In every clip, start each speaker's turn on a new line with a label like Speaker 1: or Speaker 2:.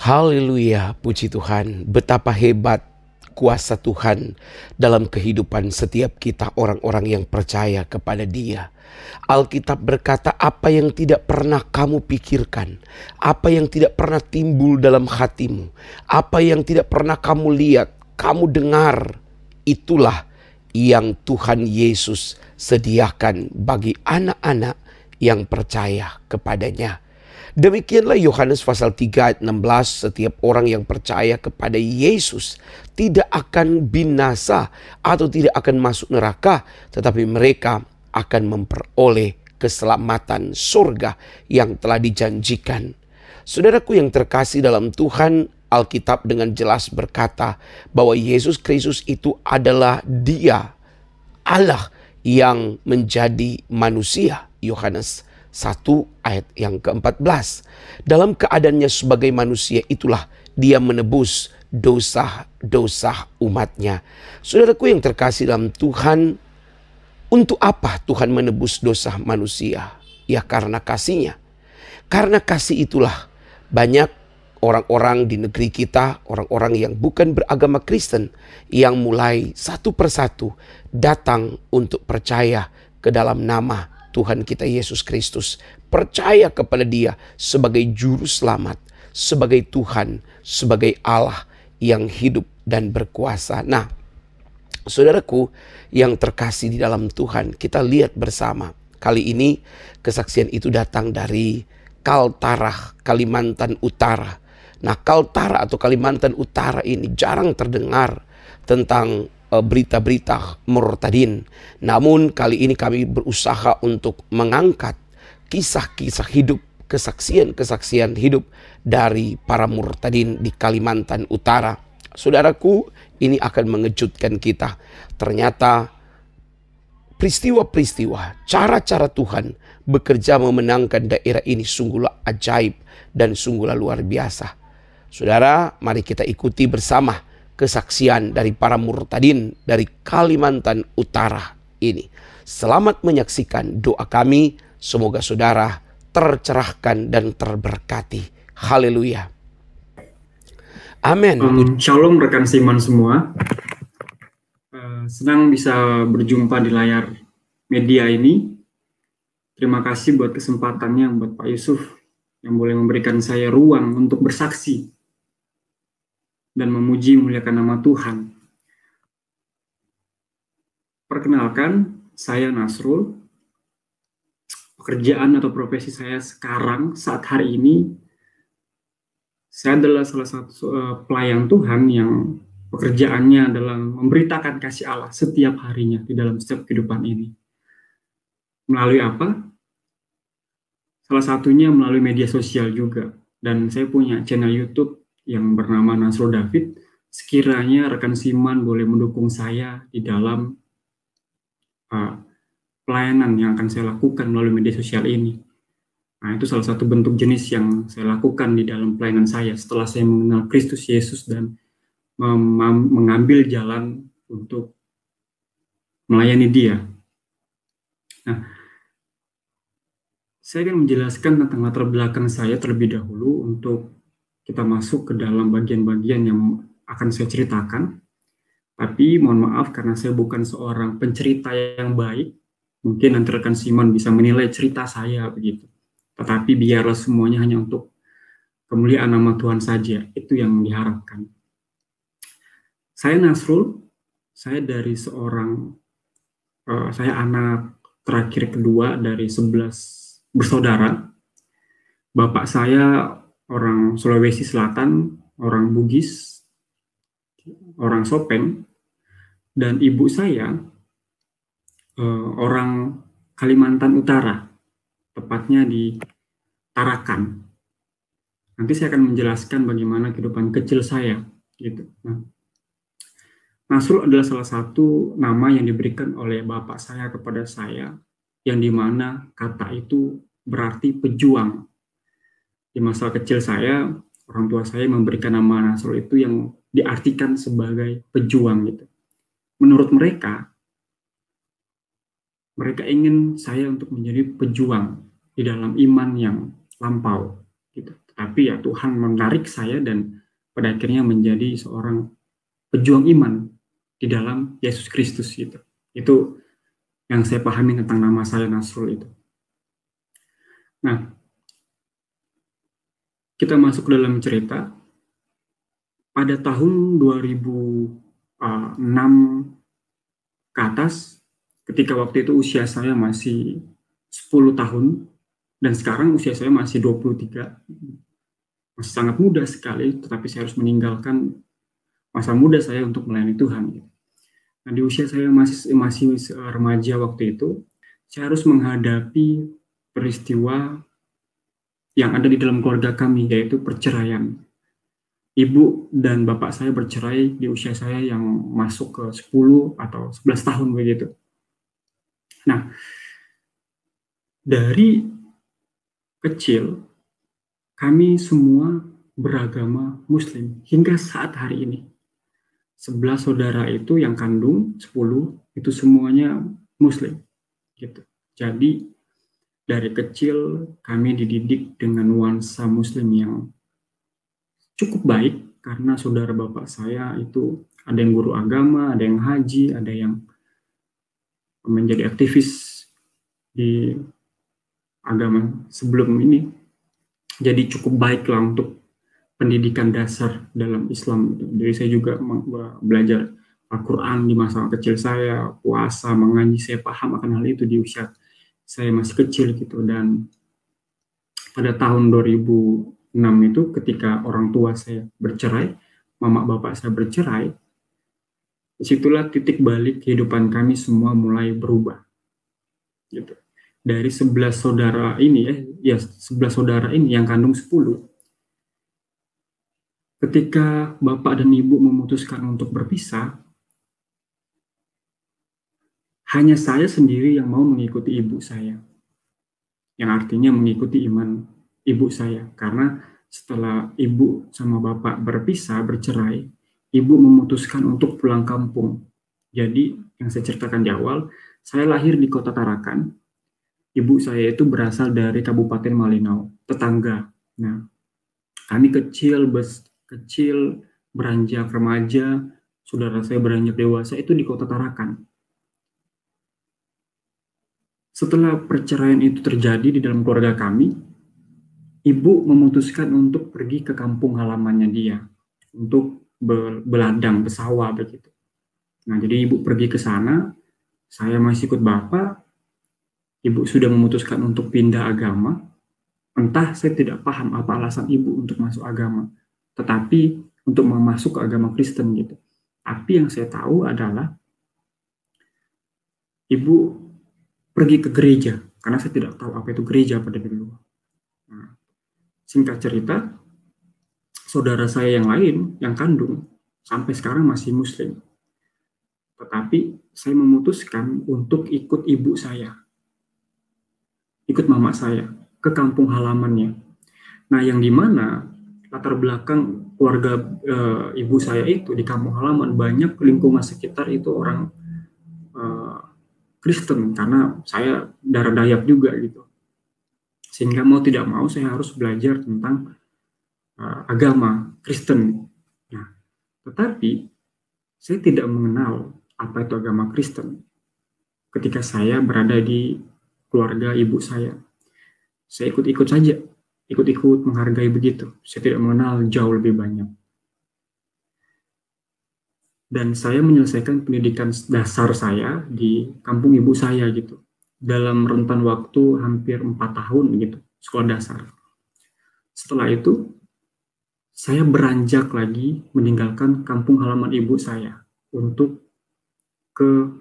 Speaker 1: Haleluya, puji Tuhan. Betapa hebat kuasa Tuhan dalam kehidupan setiap kita orang-orang yang percaya kepada Dia. Alkitab berkata, apa yang tidak pernah kamu pikirkan, apa yang tidak pernah timbul dalam hatimu, apa yang tidak pernah kamu lihat, kamu dengar, itulah yang Tuhan Yesus sediakan bagi anak-anak yang percaya kepadanya. Demikianlah Yohanes pasal 3 ayat 16, setiap orang yang percaya kepada Yesus tidak akan binasa atau tidak akan masuk neraka, tetapi mereka akan memperoleh keselamatan surga yang telah dijanjikan. Saudaraku yang terkasih dalam Tuhan, Alkitab dengan jelas berkata bahwa Yesus Kristus itu adalah Dia, Allah yang menjadi manusia. Yohanes 1 ayat yang ke-14. Dalam keadaannya sebagai manusia itulah Dia menebus dosa-dosa umatnya. Saudaraku yang terkasih dalam Tuhan, untuk apa Tuhan menebus dosa manusia? Ya karena kasih-Nya. Karena kasih itulah banyak orang-orang di negeri kita, orang-orang yang bukan beragama Kristen, yang mulai satu persatu datang untuk percaya ke dalam nama Tuhan kita Yesus Kristus. Percaya kepada Dia sebagai juru selamat, sebagai Tuhan, sebagai Allah yang hidup dan berkuasa. Nah, saudaraku yang terkasih di dalam Tuhan, kita lihat bersama. Kali ini kesaksian itu datang dari Kaltara, Kalimantan Utara. Nah, Kaltara atau Kalimantan Utara ini jarang terdengar tentang berita-berita murtadin. Namun kali ini kami berusaha untuk mengangkat kisah-kisah hidup, kesaksian-kesaksian hidup dari para murtadin di Kalimantan Utara. Saudaraku, ini akan mengejutkan kita. Ternyata peristiwa-peristiwa, cara-cara Tuhan bekerja memenangkan daerah ini sungguhlah ajaib dan sungguhlah luar biasa. Saudara, mari kita ikuti bersama kesaksian dari para murtadin dari Kalimantan Utara ini. Selamat menyaksikan. Doa kami, semoga saudara tercerahkan dan terberkati. Haleluya. Amin.
Speaker 2: Shalom rekan seiman semua. Senang bisa berjumpa di layar media ini. Terima kasih buat kesempatannya buat Pak Yusuf yang boleh memberikan saya ruang untuk bersaksi dan memuji muliakan nama Tuhan. Perkenalkan, saya Nasrul. Pekerjaan atau profesi saya sekarang, saat hari ini, saya adalah salah satu pelayan Tuhan yang pekerjaannya adalah memberitakan kasih Allah setiap harinya di dalam setiap kehidupan ini. Melalui apa? Salah satunya melalui media sosial juga. Dan saya punya channel YouTube yang bernama Nasrul David. Sekiranya rekan Siman boleh mendukung saya di dalam pelayanan yang akan saya lakukan melalui media sosial ini. Nah, itu salah satu bentuk jenis yang saya lakukan di dalam pelayanan saya setelah saya mengenal Kristus Yesus dan mengambil jalan untuk melayani Dia. Nah, saya akan menjelaskan tentang latar belakang saya terlebih dahulu untuk kita masuk ke dalam bagian-bagian yang akan saya ceritakan. Tapi mohon maaf karena saya bukan seorang pencerita yang baik. Mungkin nanti rekan Simon bisa menilai cerita saya begitu. Tetapi biarlah semuanya hanya untuk kemuliaan nama Tuhan saja. Itu yang diharapkan. Saya Nasrul. Saya dari saya anak terakhir kedua dari 11 bersaudara. Bapak saya orang Sulawesi Selatan, orang Bugis, orang Sopeng, dan ibu saya orang Kalimantan Utara, tepatnya di Tarakan. Nanti saya akan menjelaskan bagaimana kehidupan kecil saya, gitu. Nah, Nasrul adalah salah satu nama yang diberikan oleh bapak saya kepada saya, yang dimana kata itu berarti pejuang. Di masa kecil saya, orang tua saya memberikan nama Nasrul itu yang diartikan sebagai pejuang gitu. Menurut mereka ingin saya untuk menjadi pejuang di dalam iman yang lampau gitu. Tapi ya Tuhan menarik saya dan pada akhirnya menjadi seorang pejuang iman di dalam Yesus Kristus gitu. Itu yang saya pahami tentang nama saya Nasrul itu. Nah, kita masuk ke dalam cerita. Pada tahun 2006 ke atas, ketika waktu itu usia saya masih 10 tahun, dan sekarang usia saya masih 23, masih sangat muda sekali, tetapi saya harus meninggalkan masa muda saya untuk melayani Tuhan. Nah, di usia saya masih remaja waktu itu, saya harus menghadapi peristiwa yang ada di dalam keluarga kami, yaitu perceraian. Ibu dan bapak saya bercerai di usia saya yang masuk ke 10 atau 11 tahun begitu. Nah, dari kecil kami semua beragama Muslim hingga saat hari ini. 11 saudara itu yang kandung, 10 itu semuanya Muslim gitu. Jadi dari kecil kami dididik dengan nuansa Muslim yang cukup baik, karena saudara bapak saya itu ada yang guru agama, ada yang haji, ada yang menjadi aktivis di agama sebelum ini. Jadi cukup baiklah untuk pendidikan dasar dalam Islam. Jadi saya juga belajar Al-Quran di masa kecil saya, puasa, mengaji, saya paham akan hal itu di usia saya masih kecil gitu. Dan pada tahun 2006 itu ketika orang tua saya bercerai, mama bapak saya bercerai, disitulah titik balik kehidupan kami semua mulai berubah. Gitu. Dari 11 saudara ini, 11 saudara ini yang kandung 10, ketika bapak dan ibu memutuskan untuk berpisah, hanya saya sendiri yang mau mengikuti ibu saya. Yang artinya mengikuti iman ibu saya. Karena setelah ibu sama bapak berpisah, bercerai, ibu memutuskan untuk pulang kampung. Jadi yang saya ceritakan di awal, saya lahir di kota Tarakan. Ibu saya itu berasal dari Kabupaten Malinau, tetangga. Nah, kami kecil, beranjak remaja, saudara saya beranjak dewasa itu di kota Tarakan. Setelah perceraian itu terjadi di dalam keluarga kami, ibu memutuskan untuk pergi ke kampung halamannya dia, untuk beladang, bersawah begitu. Nah, jadi ibu pergi ke sana, saya masih ikut bapak, ibu sudah memutuskan untuk pindah agama. Entah saya tidak paham apa alasan ibu untuk masuk agama, tetapi untuk masuk ke agama Kristen gitu. Tapi yang saya tahu adalah ibu pergi ke gereja, karena saya tidak tahu apa itu gereja pada dulu. Nah, singkat cerita, saudara saya yang lain, yang kandung, sampai sekarang masih Muslim. Tetapi saya memutuskan untuk ikut ibu saya, ikut mama saya, ke kampung halamannya. Nah, yang dimana latar belakang keluarga ibu saya itu di kampung halaman, banyak lingkungan sekitar itu orang Kristen, karena saya darah Dayak juga gitu. Sehingga mau tidak mau saya harus belajar tentang agama Kristen. Nah, tetapi saya tidak mengenal apa itu agama Kristen ketika saya berada di keluarga ibu saya. Saya ikut-ikut saja, ikut-ikut menghargai begitu. Saya tidak mengenal jauh lebih banyak. Dan saya menyelesaikan pendidikan dasar saya di kampung ibu saya gitu. Dalam rentan waktu hampir 4 tahun gitu, sekolah dasar. Setelah itu, saya beranjak lagi meninggalkan kampung halaman ibu saya untuk ke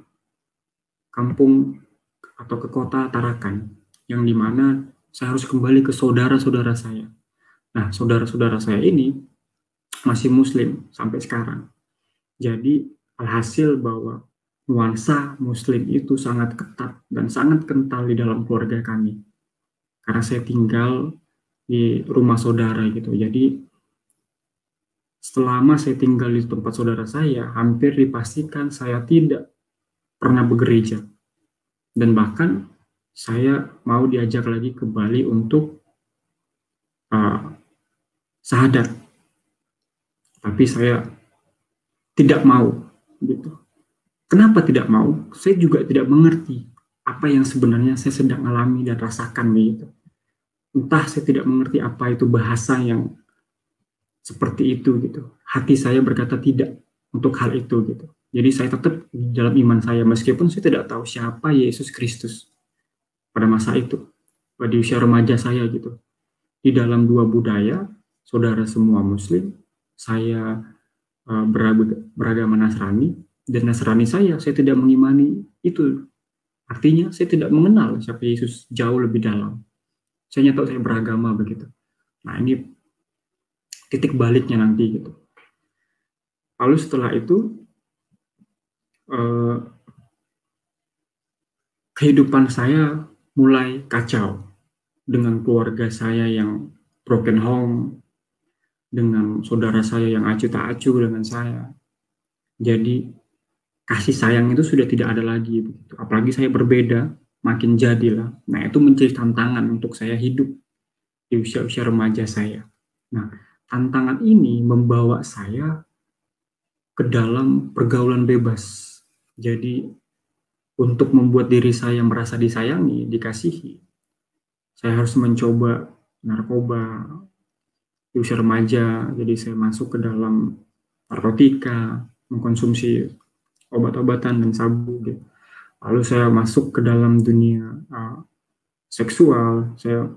Speaker 2: kampung atau ke kota Tarakan, yang dimana saya harus kembali ke saudara-saudara saya. Nah, saudara-saudara saya ini masih Muslim sampai sekarang. Jadi alhasil bahwa nuansa Muslim itu sangat ketat dan sangat kental di dalam keluarga kami. Karena saya tinggal di rumah saudara gitu. Jadi selama saya tinggal di tempat saudara saya, hampir dipastikan saya tidak pernah bergereja. Dan bahkan saya mau diajak lagi ke Bali untuk sadar, tapi saya tidak mau gitu. Kenapa tidak mau? Saya juga tidak mengerti apa yang sebenarnya saya sedang alami dan rasakan begitu. Entah saya tidak mengerti apa itu bahasa yang seperti itu gitu. Hati saya berkata tidak untuk hal itu gitu. Jadi saya tetap dalam iman saya meskipun saya tidak tahu siapa Yesus Kristus pada masa itu, pada usia remaja saya gitu. Di dalam dua budaya, saudara semua Muslim, saya beragama Nasrani, dan Nasrani saya tidak mengimani itu. Artinya saya tidak mengenal siapa Yesus jauh lebih dalam. Saya hanya tahu saya beragama begitu. Nah ini titik baliknya nanti gitu. Lalu setelah itu kehidupan saya mulai kacau dengan keluarga saya yang broken home, dengan saudara saya yang acuh tak acuh dengan saya. Jadi kasih sayang itu sudah tidak ada lagi begitu. Apalagi saya berbeda, makin jadilah. Nah, itu menjadi tantangan untuk saya hidup di usia-usia remaja saya. Nah, tantangan ini membawa saya ke dalam pergaulan bebas. Jadi, untuk membuat diri saya merasa disayangi, dikasihi, saya harus mencoba narkoba di usia remaja. Jadi, saya masuk ke dalam narkotika, mengkonsumsi obat-obatan dan sabu gitu. Lalu saya masuk ke dalam dunia seksual, saya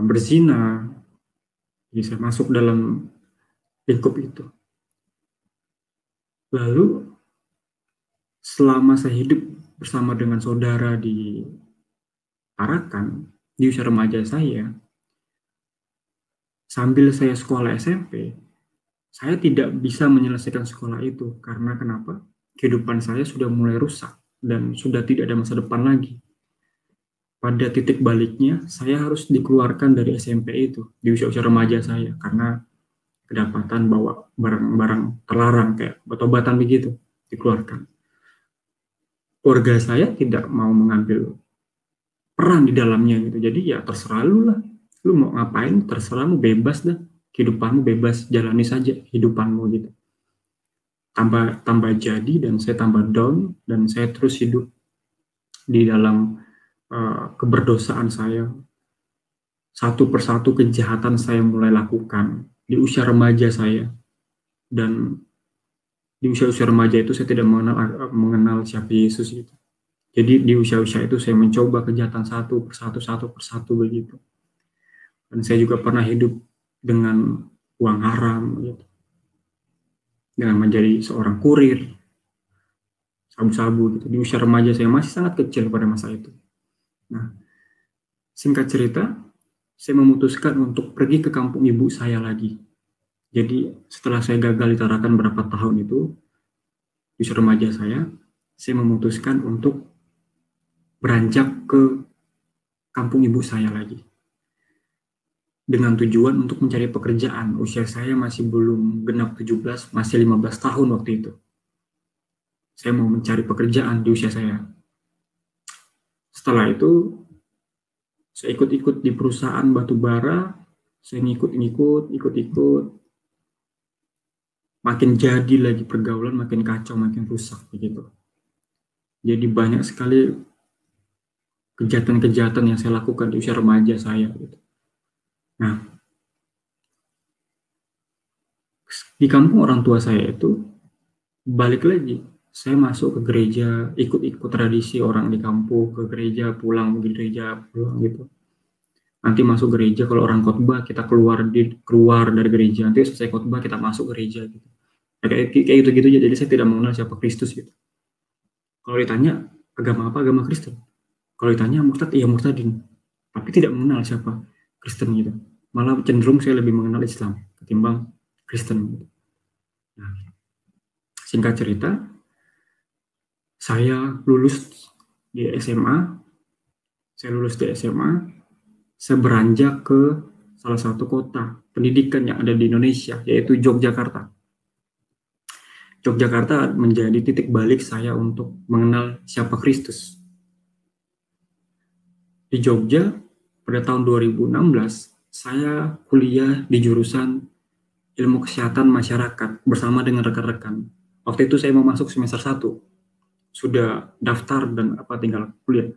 Speaker 2: berzina, jadi saya masuk dalam lingkup itu. Lalu selama saya hidup bersama dengan saudara di Tarakan, di usia remaja saya, sambil saya sekolah SMP, saya tidak bisa menyelesaikan sekolah itu. Karena kenapa? Kehidupan saya sudah mulai rusak dan sudah tidak ada masa depan lagi. Pada titik baliknya, saya harus dikeluarkan dari SMP itu di usia-usia remaja saya karena kedapatan bawa barang-barang terlarang kayak obat-obatan begitu, dikeluarkan. Keluarga saya tidak mau mengambil peran di dalamnya gitu. Jadi ya terserah lu lah. Lu mau ngapain terserah, lu bebas dah. Kehidupanmu bebas, jalani saja hidupanmu gitu. Tambah jadi dan saya tambah down dan saya terus hidup di dalam keberdosaan saya. Satu persatu kejahatan saya mulai lakukan di usia remaja saya. Dan di usia-usia remaja itu saya tidak mengenal siapa Yesus gitu. Jadi di usia-usia itu saya mencoba kejahatan satu persatu begitu. Dan saya juga pernah hidup dengan uang haram gitu. Dengan menjadi seorang kurir sabu-sabu gitu. Di usia remaja saya masih sangat kecil pada masa itu. Nah, singkat cerita, saya memutuskan untuk pergi ke kampung ibu saya lagi. Jadi setelah saya gagal di Tarakan berapa tahun itu, di usia remaja saya memutuskan untuk beranjak ke kampung ibu saya lagi. Dengan tujuan untuk mencari pekerjaan. Usia saya masih belum genap 17, masih 15 tahun waktu itu. Saya mau mencari pekerjaan di usia saya. Setelah itu, saya ikut-ikut di perusahaan batu bara, saya ngikut-ngikut. Makin jadi lagi pergaulan, makin kacau, makin rusak begitu. Jadi banyak sekali kejahatan-kejahatan yang saya lakukan di usia remaja saya gitu. Nah, di kampung orang tua saya itu balik lagi. Saya masuk ke gereja, ikut-ikut tradisi orang di kampung, ke gereja, pulang gitu. Nanti masuk gereja, kalau orang khotbah kita keluar dari gereja. Nanti selesai khotbah kita masuk gereja gitu. Kayak gitu-gitu aja. Jadi saya tidak mengenal siapa Kristus gitu. Kalau ditanya agama apa, agama Kristen. Kalau ditanya murtad, iya murtadin. Tapi tidak mengenal siapa Kristen gitu. Malah cenderung saya lebih mengenal Islam ketimbang Kristen gitu. Nah, singkat cerita, saya lulus di SMA. Saya beranjak ke salah satu kota pendidikan yang ada di Indonesia, yaitu Yogyakarta. Yogyakarta menjadi titik balik saya untuk mengenal siapa Kristus. Di Jogja, pada tahun 2016, saya kuliah di jurusan ilmu kesehatan masyarakat bersama dengan rekan-rekan. Waktu itu saya mau masuk semester 1. Sudah daftar dan tinggal kuliah.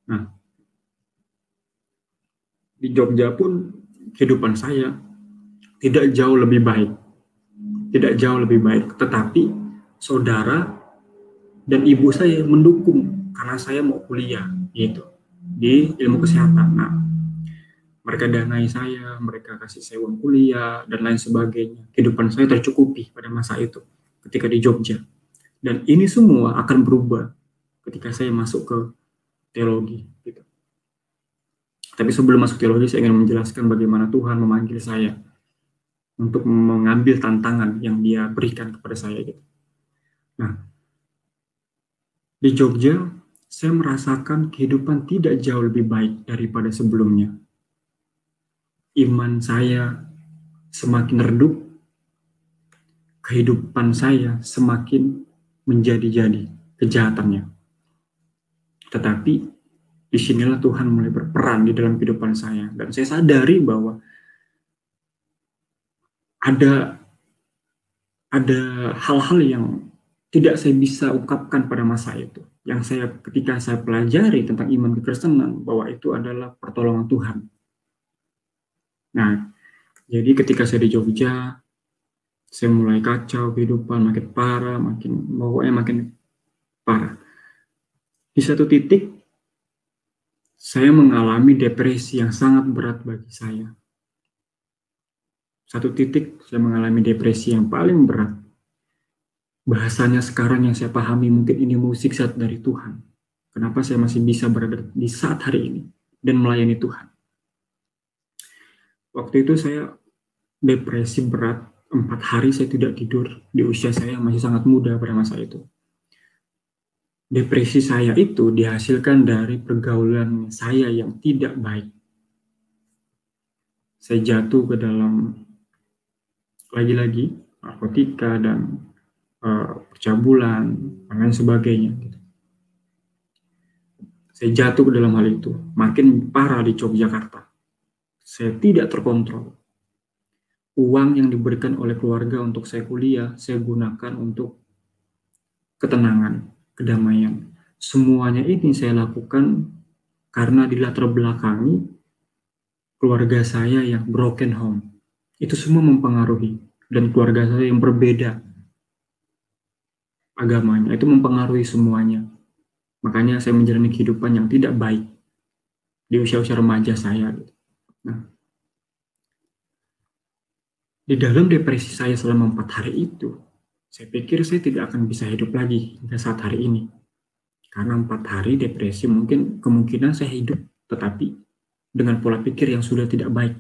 Speaker 2: Nah, di Jogja pun kehidupan saya tidak jauh lebih baik. Tidak jauh lebih baik, tetapi saudara dan ibu saya mendukung karena saya mau kuliah gitu di ilmu kesehatan. Nah, mereka danai saya, mereka kasih saya uang kuliah dan lain sebagainya. Kehidupan saya tercukupi pada masa itu ketika di Jogja. Dan ini semua akan berubah ketika saya masuk ke teologi gitu. Tapi sebelum masuk teologi, saya ingin menjelaskan bagaimana Tuhan memanggil saya untuk mengambil tantangan yang Dia berikan kepada saya gitu. Nah, di Jogja saya merasakan kehidupan tidak jauh lebih baik daripada sebelumnya. Iman saya semakin redup, kehidupan saya semakin menjadi-jadi kejahatannya. Tetapi disinilah Tuhan mulai berperan di dalam kehidupan saya. Dan saya sadari bahwa ada hal-hal yang tidak saya bisa ungkapkan pada masa itu. Ketika saya pelajari tentang iman kekristenan, bahwa itu adalah pertolongan Tuhan. Nah, jadi ketika saya di Jogja, saya mulai kacau kehidupan, makin parah, makin parah. Di satu titik, saya mengalami depresi yang sangat berat bagi saya. Satu titik, saya mengalami depresi yang paling berat. Bahasanya sekarang yang saya pahami, mungkin ini mukjizat dari Tuhan. Kenapa saya masih bisa berada di saat hari ini dan melayani Tuhan. Waktu itu saya depresi berat, 4 hari saya tidak tidur di usia saya yang masih sangat muda pada masa itu. Depresi saya itu dihasilkan dari pergaulan saya yang tidak baik. Saya jatuh ke dalam lagi-lagi narkotika dan percabulan dan lain sebagainya. Saya jatuh ke dalam hal itu, makin parah di Yogyakarta. Saya tidak terkontrol. Uang yang diberikan oleh keluarga untuk saya kuliah, saya gunakan untuk ketenangan, kedamaian. Semuanya ini saya lakukan karena dilatar belakangi keluarga saya yang broken home. Itu semua mempengaruhi. Dan keluarga saya yang berbeda agamanya, itu mempengaruhi semuanya. Makanya saya menjalani kehidupan yang tidak baik di usia-usia remaja saya. Nah, di dalam depresi saya selama 4 hari itu, saya pikir saya tidak akan bisa hidup lagi hingga saat hari ini. Karena 4 hari depresi mungkin kemungkinan saya hidup, tetapi dengan pola pikir yang sudah tidak baik.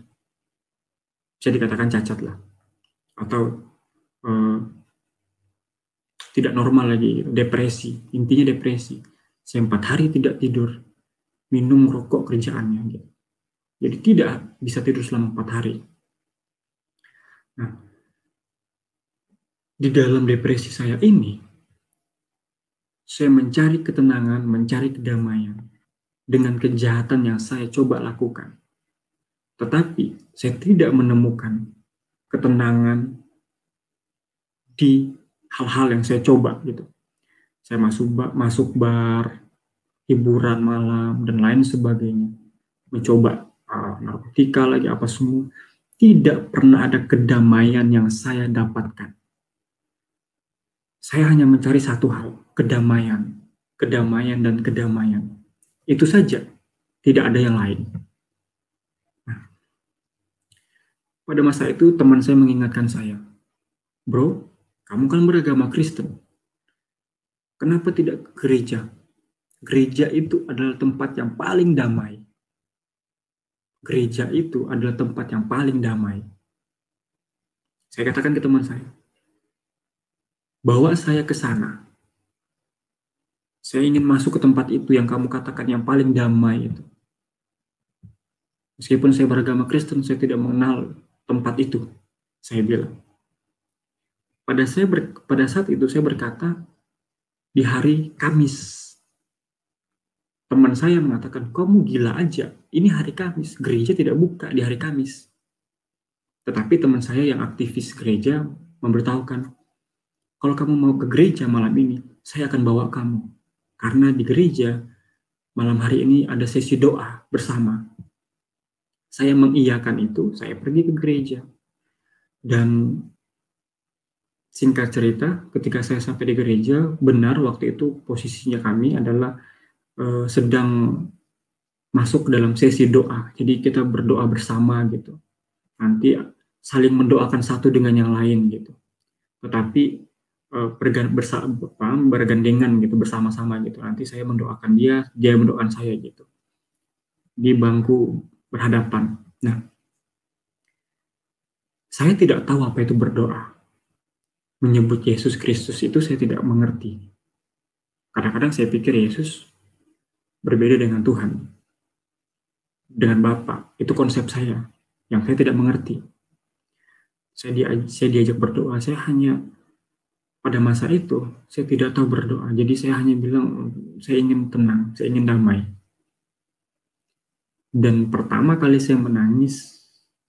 Speaker 2: Bisa dikatakan cacat lah. Atau tidak normal lagi, depresi. Intinya depresi. Saya 4 hari tidak tidur, minum rokok kerjaannya. Gitu. Jadi tidak bisa tidur selama 4 hari. Nah, di dalam depresi saya ini, saya mencari ketenangan, mencari kedamaian dengan kejahatan yang saya coba lakukan. Tetapi saya tidak menemukan ketenangan di hal-hal yang saya coba gitu. Saya masuk bar, hiburan malam dan lain sebagainya, mencoba narkotika lagi apa semua, tidak pernah ada kedamaian yang saya dapatkan. Saya hanya mencari satu hal, kedamaian dan kedamaian. Itu saja, tidak ada yang lain. Nah, pada masa itu teman saya mengingatkan saya, bro, kamu kan beragama Kristen, kenapa tidak ke gereja? Gereja itu adalah tempat yang paling damai. Gereja itu adalah tempat yang paling damai. Saya katakan ke teman saya, bawa saya ke sana. Saya ingin masuk ke tempat itu yang kamu katakan yang paling damai itu. Meskipun saya beragama Kristen, saya tidak mengenal tempat itu. Saya bilang. Pada saat itu saya berkata, di hari Kamis, teman saya mengatakan, kamu gila aja, ini hari Kamis, gereja tidak buka di hari Kamis. Tetapi teman saya yang aktivis gereja memberitahukan, kalau kamu mau ke gereja malam ini, saya akan bawa kamu. Karena di gereja, malam hari ini ada sesi doa bersama. Saya mengiyakan itu, saya pergi ke gereja. Dan singkat cerita, ketika saya sampai di gereja, benar waktu itu posisinya kami adalah sedang masuk ke dalam sesi doa. Jadi kita berdoa bersama gitu. Nanti saling mendoakan satu dengan yang lain gitu. Tetapi bergandengan gitu, bersama-sama gitu. Nanti saya mendoakan dia, dia mendoakan saya gitu. Di bangku berhadapan. Nah, saya tidak tahu apa itu berdoa. Menyebut Yesus Kristus itu saya tidak mengerti. Kadang-kadang saya pikir Yesus berbeda dengan Tuhan, dengan Bapa. Itu konsep saya yang saya tidak mengerti. Saya diajak berdoa, saya hanya pada masa itu saya tidak tahu berdoa. Jadi saya hanya bilang saya ingin tenang, saya ingin damai. Dan pertama kali saya menangis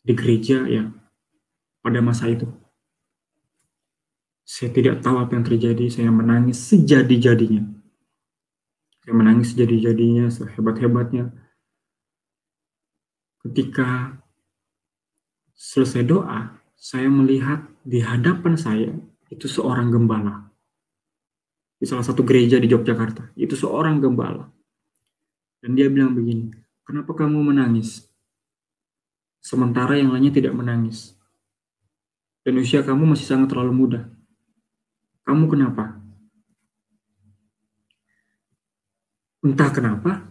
Speaker 2: di gereja ya pada masa itu. Saya tidak tahu apa yang terjadi, saya menangis sejadi-jadinya. Saya menangis sejadi-jadinya, sehebat-hebatnya. Ketika selesai doa, saya melihat di hadapan saya itu seorang gembala. Di salah satu gereja di Yogyakarta, itu seorang gembala. Dan dia bilang begini, kenapa kamu menangis? Sementara yang lainnya tidak menangis. Dan usia kamu masih sangat terlalu muda. Kamu kenapa? Entah kenapa,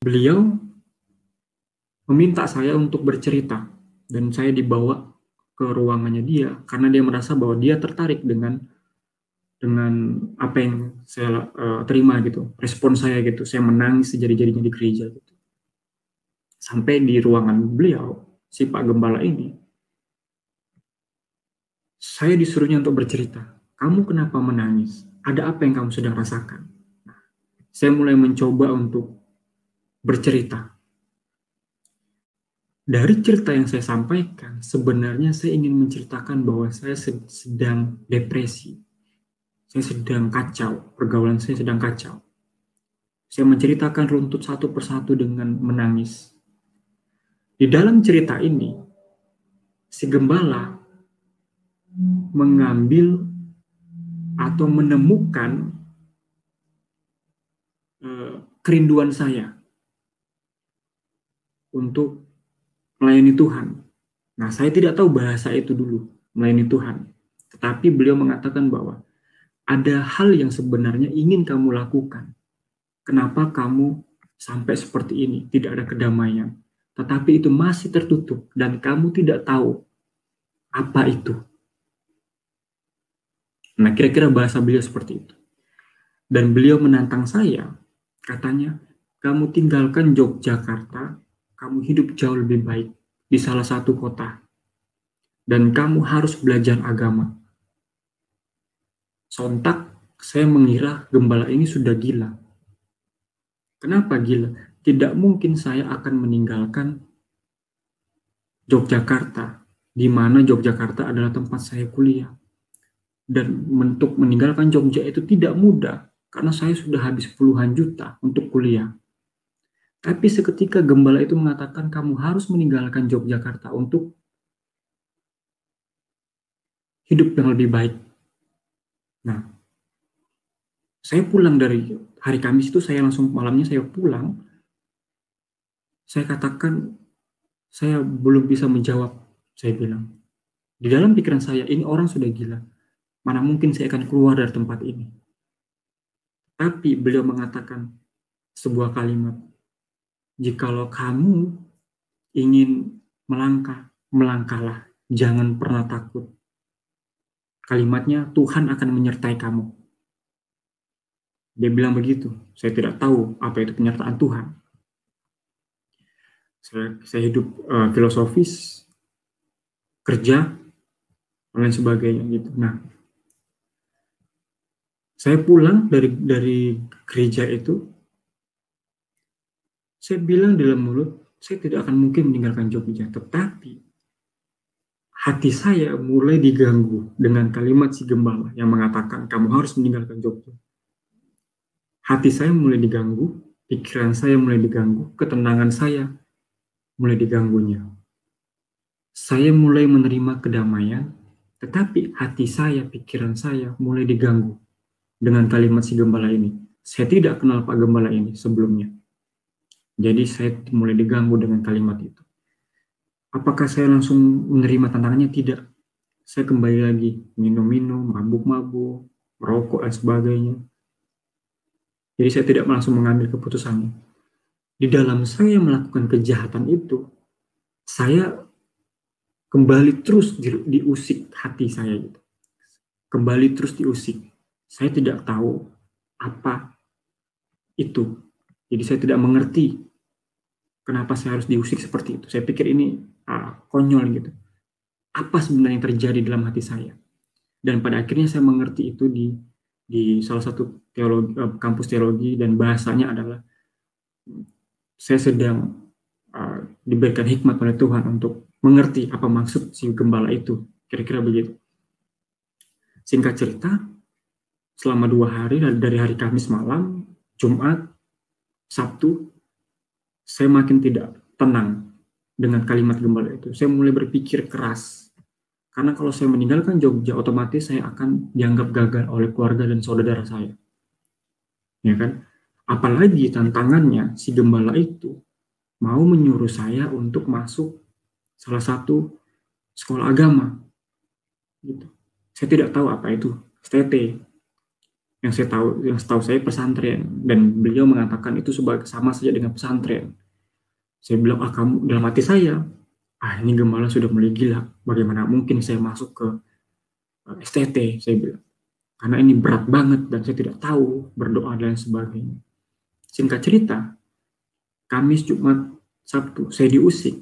Speaker 2: beliau meminta saya untuk bercerita. Dan saya dibawa ke ruangannya dia, karena dia merasa bahwa dia tertarik dengan apa yang saya terima gitu, respon saya gitu. Saya menangis sejadi-jadinya di gereja gitu. Sampai di ruangan beliau, si Pak Gembala ini, saya disuruhnya untuk bercerita. Kamu kenapa menangis? Ada apa yang kamu sedang rasakan? Nah, saya mulai mencoba untuk bercerita. Dari cerita yang saya sampaikan, sebenarnya saya ingin menceritakan bahwa saya sedang depresi. Saya sedang kacau, pergaulan saya sedang kacau. Saya menceritakan runtut satu persatu dengan menangis. Di dalam cerita ini, si gembala mengambil atau menemukan kerinduan saya untuk melayani Tuhan. Nah, saya tidak tahu bahasa itu dulu, melayani Tuhan. Tetapi beliau mengatakan bahwa ada hal yang sebenarnya ingin kamu lakukan. Kenapa kamu sampai seperti ini? Tidak ada kedamaian. Tetapi itu masih tertutup dan kamu tidak tahu apa itu. Nah, kira-kira bahasa beliau seperti itu. Dan beliau menantang saya, katanya, kamu tinggalkan Yogyakarta, kamu hidup jauh lebih baik di salah satu kota. Dan kamu harus belajar agama. Sontak, saya mengira gembala ini sudah gila. Kenapa gila? Tidak mungkin saya akan meninggalkan Yogyakarta, di mana Yogyakarta adalah tempat saya kuliah. Dan untuk meninggalkan Jogja itu tidak mudah, karena saya sudah habis puluhan juta untuk kuliah. Tapi seketika gembala itu mengatakan kamu harus meninggalkan Yogyakarta untuk hidup yang lebih baik. Nah, saya pulang dari hari Kamis itu, saya langsung malamnya saya pulang. Saya katakan, saya belum bisa menjawab, saya bilang. Di dalam pikiran saya, ini orang sudah gila. Mana mungkin saya akan keluar dari tempat ini. Tapi beliau mengatakan sebuah kalimat, jikalau kamu ingin melangkah, melangkahlah, jangan pernah takut. Kalimatnya, Tuhan akan menyertai kamu. Dia bilang begitu. Saya tidak tahu apa itu penyertaan Tuhan. Saya hidup filosofis, kerja, dan lain sebagainya gitu. Nah, saya pulang dari gereja itu, Saya bilang dalam mulut, saya tidak akan mungkin meninggalkan Jogja. Tetapi hati saya mulai diganggu dengan kalimat si gembala yang mengatakan kamu harus meninggalkan Jogja. Hati saya mulai diganggu, pikiran saya mulai diganggu, ketenangan saya mulai diganggunya. Saya mulai menerima kedamaian, tetapi hati saya, pikiran saya mulai diganggu dengan kalimat si gembala ini. Saya tidak kenal Pak Gembala ini sebelumnya. Jadi saya mulai diganggu dengan kalimat itu. Apakah saya langsung menerima tantangannya? Tidak. Saya kembali lagi minum-minum, mabuk-mabuk, merokok, dan sebagainya. Jadi saya tidak langsung mengambil keputusannya. Di dalam saya melakukan kejahatan itu, saya kembali terus diusik hati saya gitu. Kembali terus diusik. Saya tidak tahu apa itu. Jadi saya tidak mengerti kenapa saya harus diusik seperti itu. Saya pikir ini konyol gitu. Apa sebenarnya yang terjadi dalam hati saya? Dan pada akhirnya saya mengerti itu di salah satu kampus teologi, dan bahasanya adalah saya sedang diberikan hikmat oleh Tuhan untuk mengerti apa maksud si gembala itu. Kira-kira begitu. Singkat cerita, selama 2 hari, dari hari Kamis malam, Jumat, Sabtu, saya makin tidak tenang dengan kalimat gembala itu. Saya mulai berpikir keras. Karena kalau saya meninggalkan Jogja, otomatis saya akan dianggap gagal oleh keluarga dan saudara saya. Ya kan? Apalagi tantangannya, si gembala itu mau menyuruh saya untuk masuk salah satu sekolah agama. Gitu. Saya tidak tahu apa itu STT. Yang setahu saya pesantren, dan beliau mengatakan itu sama saja dengan pesantren. Saya bilang, kamu, dalam hati saya, ini gembala sudah mulai gila. Bagaimana mungkin saya masuk ke STT, saya bilang. Karena ini berat banget dan saya tidak tahu berdoa dan sebagainya. Singkat cerita, Kamis, Jumat, Sabtu, saya diusik.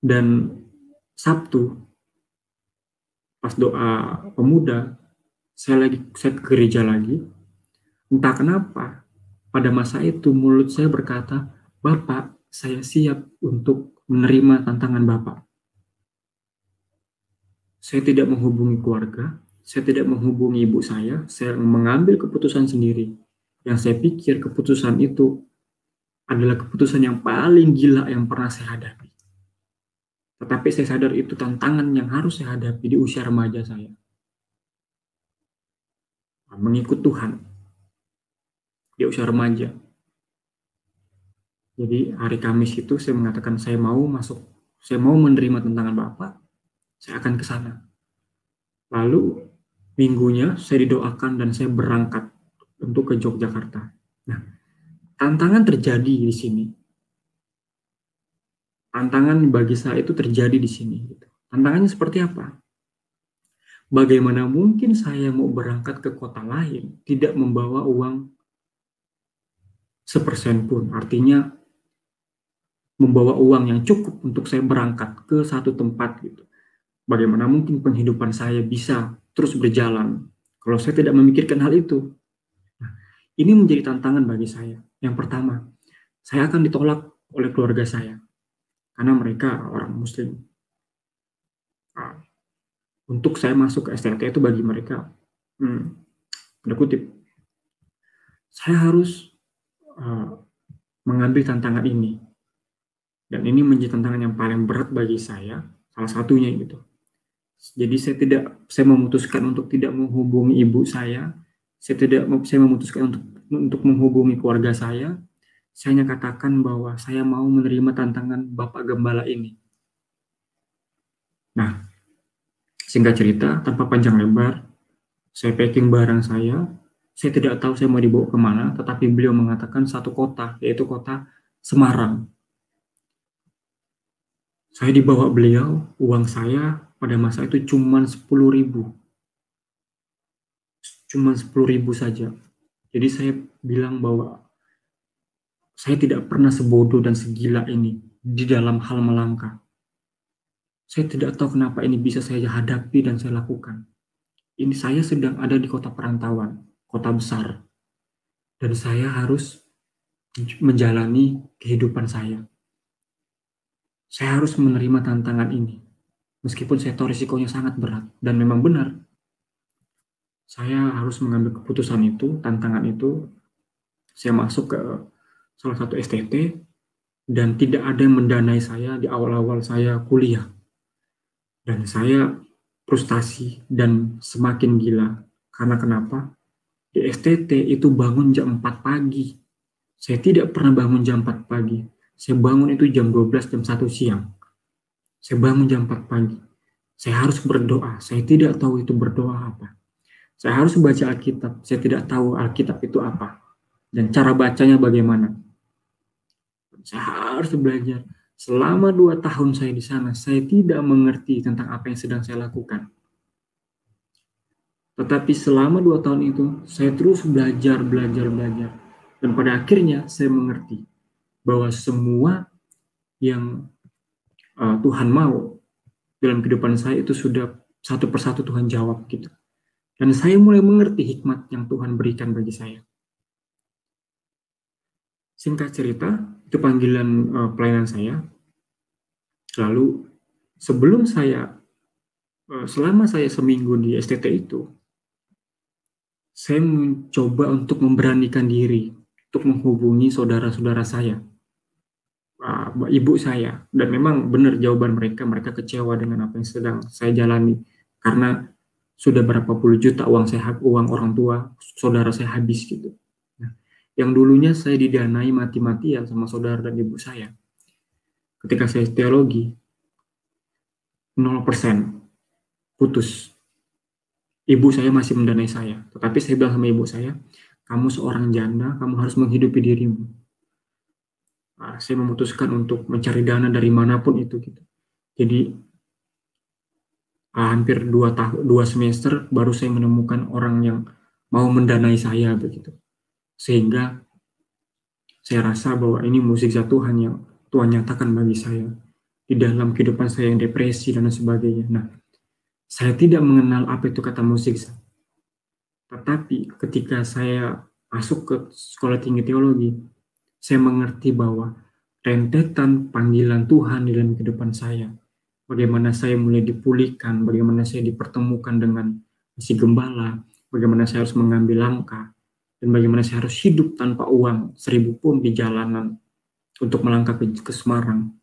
Speaker 2: Dan Sabtu, pas doa pemuda, saya ke gereja lagi. Entah kenapa, pada masa itu mulut saya berkata, Bapak, saya siap untuk menerima tantangan Bapak. Saya tidak menghubungi keluarga, saya tidak menghubungi ibu saya mengambil keputusan sendiri. Yang saya pikir keputusan itu adalah keputusan yang paling gila yang pernah saya hadapi. Tetapi saya sadar itu tantangan yang harus saya hadapi di usia remaja saya. Mengikut Tuhan di usia remaja. Jadi hari Kamis itu saya mengatakan saya mau menerima tantangan Bapak, saya akan ke sana. Lalu minggunya saya didoakan dan saya berangkat untuk ke Yogyakarta. Nah, tantangan terjadi di sini. Tantangan bagi saya itu terjadi di sini. Tantangannya seperti apa? Bagaimana mungkin saya mau berangkat ke kota lain tidak membawa uang sepersen pun? Artinya membawa uang yang cukup untuk saya berangkat ke satu tempat gitu. Bagaimana mungkin penghidupan saya bisa terus berjalan kalau saya tidak memikirkan hal itu? Nah, ini menjadi tantangan bagi saya. Yang pertama, saya akan ditolak oleh keluarga saya karena mereka orang Muslim. Untuk saya masuk ke STT itu bagi mereka, tanda kutip, saya harus mengambil tantangan ini. Dan ini menjadi tantangan yang paling berat bagi saya, salah satunya gitu. Jadi saya memutuskan untuk tidak menghubungi ibu saya, saya memutuskan untuk menghubungi keluarga saya. Saya hanya katakan bahwa saya mau menerima tantangan Bapak Gembala ini. Nah, singkat cerita, tanpa panjang lebar, saya packing barang saya tidak tahu saya mau dibawa kemana, tetapi beliau mengatakan satu kota, yaitu kota Semarang. Saya dibawa beliau, uang saya pada masa itu cuma 10.000. Cuma 10.000 saja. Jadi saya bilang bahwa saya tidak pernah sebodoh dan segila ini di dalam hal melangkah. Saya tidak tahu kenapa ini bisa saya hadapi dan saya lakukan. Ini saya sedang ada di kota perantauan, kota besar. Dan saya harus menjalani kehidupan saya. Saya harus menerima tantangan ini. Meskipun saya tahu risikonya sangat berat. Dan memang benar, saya harus mengambil keputusan itu, tantangan itu. Saya masuk ke salah satu STT, dan tidak ada yang mendanai saya di awal-awal saya kuliah. Dan saya frustasi dan semakin gila. Karena kenapa? Di STT itu bangun jam 4 pagi. Saya tidak pernah bangun jam 4 pagi. Saya bangun itu jam 12, jam 1 siang. Saya bangun jam 4 pagi. Saya harus berdoa. Saya tidak tahu itu berdoa apa. Saya harus baca Alkitab. Saya tidak tahu Alkitab itu apa. Dan cara bacanya bagaimana. Saya harus belajar. Selama 2 tahun saya di sana, saya tidak mengerti tentang apa yang sedang saya lakukan. Tetapi selama 2 tahun itu, saya terus belajar. Dan pada akhirnya saya mengerti bahwa semua yang Tuhan mau dalam kehidupan saya itu sudah satu persatu Tuhan jawab gitu. Dan saya mulai mengerti hikmat yang Tuhan berikan bagi saya. Singkat cerita, itu panggilan pelayanan saya. Lalu sebelum saya, selama saya seminggu di STT itu, saya mencoba untuk memberanikan diri untuk menghubungi saudara-saudara saya, ibu saya, dan memang benar jawaban mereka kecewa dengan apa yang sedang saya jalani, karena sudah berapa puluh juta uang orang tua saudara saya habis gitu. Nah, yang dulunya saya didanai mati-matian sama saudara dan ibu saya, ketika saya teologi 0% putus. Ibu saya masih mendanai saya, tetapi saya bilang sama ibu saya, kamu seorang janda, kamu harus menghidupi dirimu. Saya memutuskan untuk mencari dana dari manapun itu gitu. Jadi hampir 2 semester baru saya menemukan orang yang mau mendanai saya begitu. Sehingga saya rasa bahwa ini mukjizat Tuhan yang Tuhan nyatakan bagi saya di dalam kehidupan saya yang depresi dan sebagainya. Nah, saya tidak mengenal apa itu kata mukjizat. Tetapi ketika saya masuk ke sekolah tinggi teologi, saya mengerti bahwa rentetan panggilan Tuhan di dalam kehidupan saya, bagaimana saya mulai dipulihkan, bagaimana saya dipertemukan dengan si gembala, bagaimana saya harus mengambil langkah, dan bagaimana saya harus hidup tanpa uang 1.000 pun di jalanan untuk melangkah ke Semarang.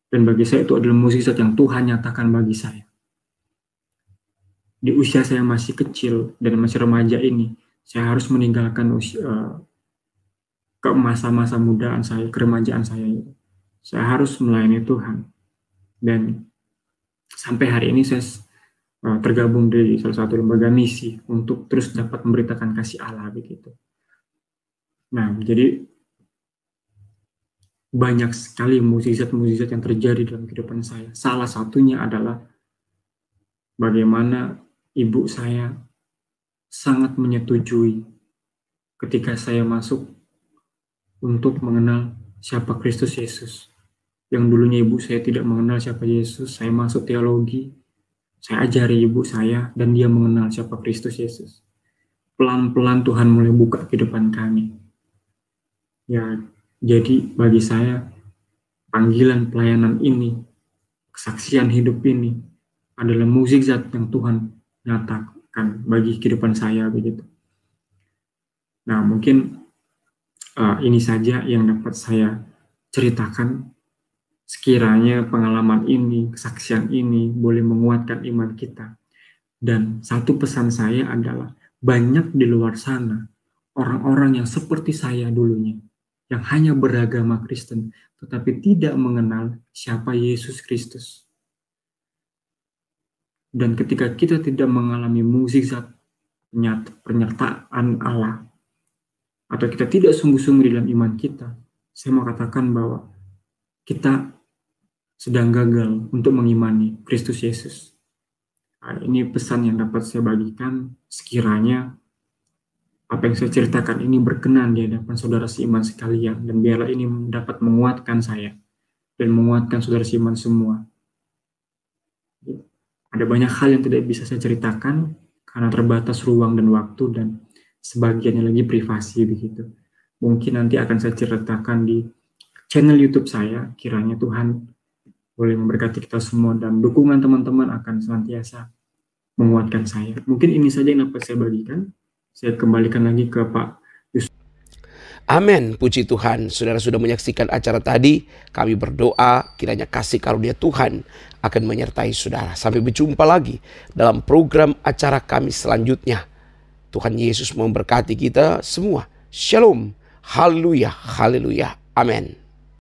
Speaker 2: Dan bagi saya itu adalah mukjizat yang Tuhan nyatakan bagi saya. Di usia saya masih kecil dan masih remaja ini, saya harus meninggalkan ke masa-masa mudaan saya, keremajaan saya itu. Saya harus melayani Tuhan. Dan sampai hari ini saya tergabung di salah satu lembaga misi untuk terus dapat memberitakan kasih Allah begitu. Nah, jadi banyak sekali mukjizat-mukjizat yang terjadi dalam kehidupan saya. Salah satunya adalah bagaimana ibu saya sangat menyetujui ketika saya masuk untuk mengenal siapa Kristus Yesus. Yang dulunya ibu saya tidak mengenal siapa Yesus, saya masuk teologi, saya ajari ibu saya, dan dia mengenal siapa Kristus Yesus. Pelan-pelan Tuhan mulai buka kehidupan kami. Ya, jadi bagi saya, panggilan pelayanan ini, kesaksian hidup ini, adalah mukjizat yang Tuhan nyatakan bagi kehidupan saya begitu. Nah, mungkin ini saja yang dapat saya ceritakan. Sekiranya pengalaman ini, kesaksian ini boleh menguatkan iman kita. Dan satu pesan saya adalah banyak di luar sana orang-orang yang seperti saya dulunya, yang hanya beragama Kristen, tetapi tidak mengenal siapa Yesus Kristus. Dan ketika kita tidak mengalami mukjizat penyertaan Allah, atau kita tidak sungguh-sungguh dalam iman kita, saya mau katakan bahwa kita sedang gagal untuk mengimani Kristus Yesus. Nah, ini pesan yang dapat saya bagikan. Sekiranya apa yang saya ceritakan ini berkenan di hadapan saudara seiman sekalian, dan biarlah ini dapat menguatkan saya dan menguatkan saudara seiman semua. Ada banyak hal yang tidak bisa saya ceritakan karena terbatas ruang dan waktu, dan sebagiannya lagi privasi begitu. mungkin nanti akan saya ceritakan di channel YouTube saya. Kiranya Tuhan boleh memberkati kita semua dan dukungan teman-teman akan senantiasa menguatkan saya. Mungkin ini saja yang dapat saya bagikan. Saya kembalikan lagi ke Pak Yusuf.
Speaker 1: Amin, puji Tuhan. Saudara sudah menyaksikan acara tadi. Kami berdoa kiranya kasih karunia Tuhan akan menyertai saudara. Sampai berjumpa lagi dalam program acara kami selanjutnya. Tuhan Yesus memberkati kita semua. Shalom. Haleluya. Haleluya. Amin.